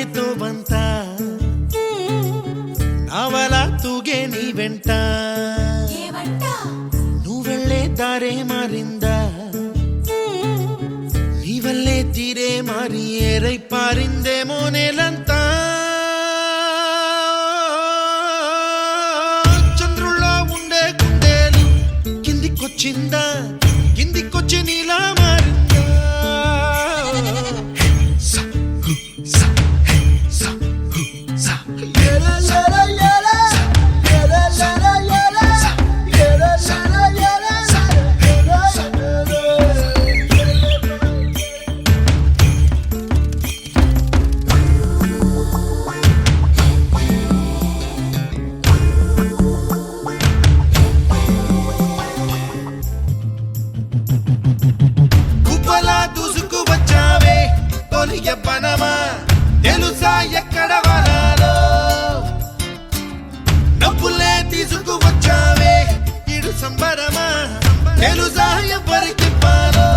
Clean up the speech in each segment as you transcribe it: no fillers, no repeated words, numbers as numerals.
నీతో బంత నావలా తూగే నీ వెంట నువ్వెళ్ళే దారే మారిందా నీ వల్లే తీరే మారి ఏరై పారిందేమో నేలంతా చంద్రుల్లో ఉండే గుండెలు కిందికొచ్చిందా కిందికొచ్చి నీలా మారిందా తెలుసా ఎక్కడ వరాలో నవ్వులే తీసుకువచ్చావే ఇడు సంబరమా తెలుసా ఎవరికి పాలో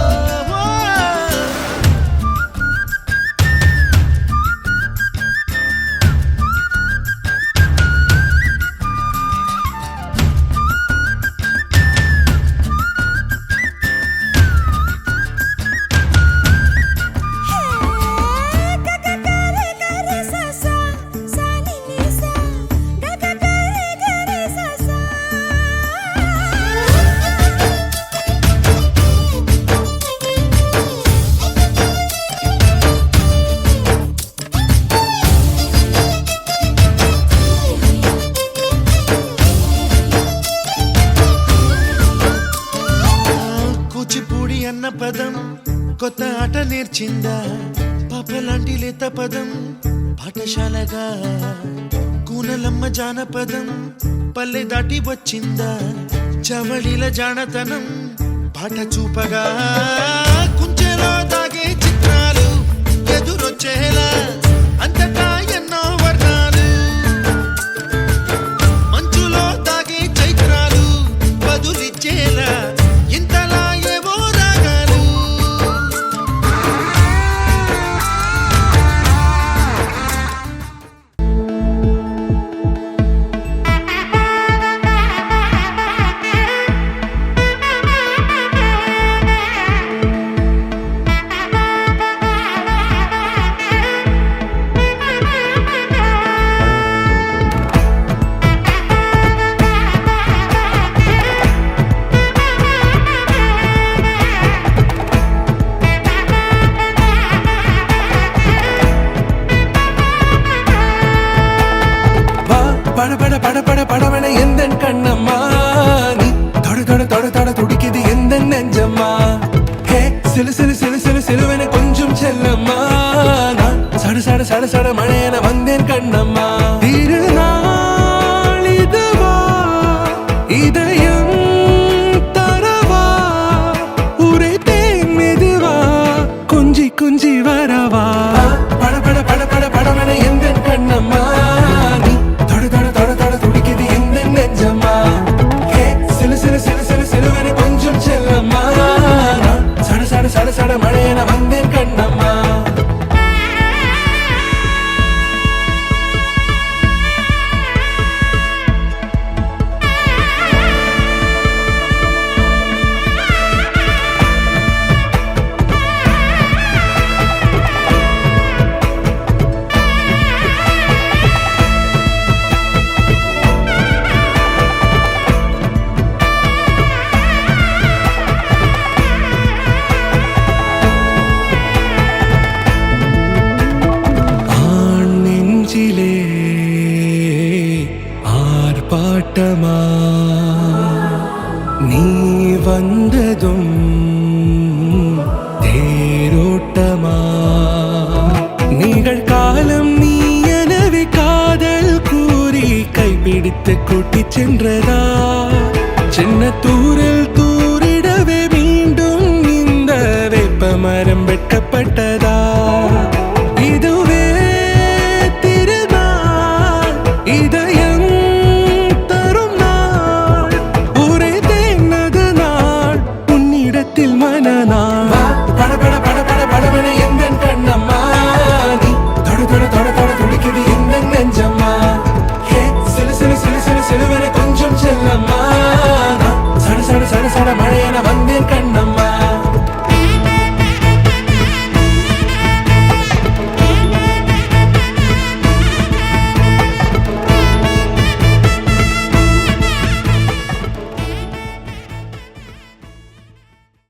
అన్న పదం కొత్త ఆట నేర్చిందా పాపలాంటి లేత పదం పాఠశాలగా కూనలమ్మ జానపదం పల్లె దాటి వచ్చిందా చవళిల జానతనం పాట చూపగా కుంచెలో దాగే చిత్రాలు ఎదురొచ్చేలా అంతటా ఎన్నో వర్ణాలు మంచులో దాగే చైత్రాలు బదులిచ్చేలా ఇంతలా படவன எந்த கண்ணம்மா நீ தொட தொட தொட தொட துடிக்குது எந்த நெஞ்சம்மா ஹே சிலு சிலு சிலு சிலு சிலுவன கொஞ்சம் செல்லம்மா நான் சட சட சட சட மழையன வந்தேன் கண்ணம்மா திருநாள் இதுவா இதயம் தரவா உரைத்தேன் மெதுவா கொஞ்சி கொஞ்சி வரவா பட பட பட பட படவன எந்த கண்ணம்மா சட சட மழையன வந்தேன் கண்ணம்மா ஆர்ப்பாட்டமா நீ வந்ததும் தேரோட்டமா நிகழ்காலம் நீ எனவே காதல் கூறி கைப்பிடித்து கூட்டிச் சென்றதா சின்ன தூரல்